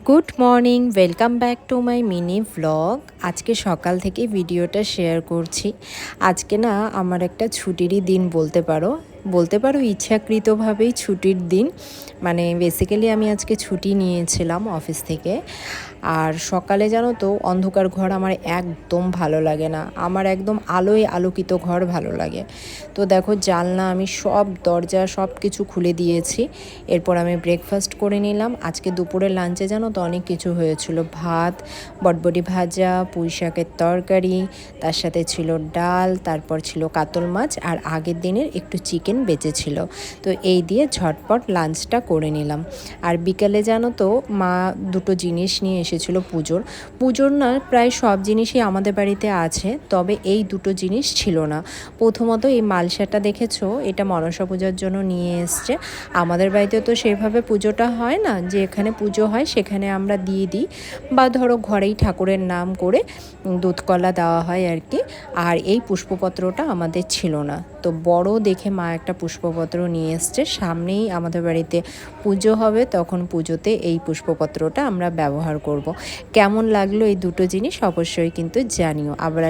Good morning, welcome back to my mini vlog. আজকে সকাল থেকে ভিডিওটা শেয়ার করছি। আজকে না আমার একটা ছুটিরই দিন বলতে পারো ইচ্ছাকৃতভাবেই ছুটির দিন। মানে বেসিক্যালি আমি আজকে ছুটি নিয়েছিলাম অফিস থেকে। আর সকালে জানো তো অন্ধকার ঘর আমার একদম ভালো লাগে না, আমার একদম আলোয় আলোকিত ঘর ভালো লাগে। তো দেখো জানলা আমি সব দরজা সব কিছু খুলে দিয়েছি। এরপর আমি ব্রেকফাস্ট করে নিলাম। আজকে দুপুরের লাঞ্চে জানো তো অনেক কিছু হয়েছিল, ভাত, বটবটি ভাজা, পুঁই শাকের তরকারি, তার সাথে ছিল ডাল, তারপর ছিল কাতল মাছ, আর আগের দিনের একটু চিকেন বেঁচেছিল। তো এই দিয়ে ঝটপট লাঞ্চটা করে নিলাম। আর বিকালে জানো তো মা দুটো জিনিস নিয়ে এসেছিল পুজোর না প্রায় সব জিনিসই আমাদের বাড়িতে আছে, তবে এই দুটো জিনিস ছিল না। প্রথমত এই মালসাটা দেখেছো, এটা মনসা পূজার জন্য নিয়ে এসছে। আমাদের বাড়িতে তো সেভাবে পুজোটা হয় না, যে এখানে পুজো হয় সেখানে আমরা দিয়ে দিই, বা ধরো ঘরেই ঠাকুরের নাম করে দুধকলা দেওয়া হয় আর কি। আর এই পুষ্পপত্রটা আমাদের ছিল না, তো বড় দেখে মা একটা পুষ্পপত্র নিয়ে এসছে। সামনেই আমাদের বাড়িতে পুজো হবে, তখন পুজোতে এই পুষ্পপত্রটা আমরা ব্যবহার করব। কেমন লাগলো এই দুটো জিনিস অবশ্যই কিন্তু জানিও। আবার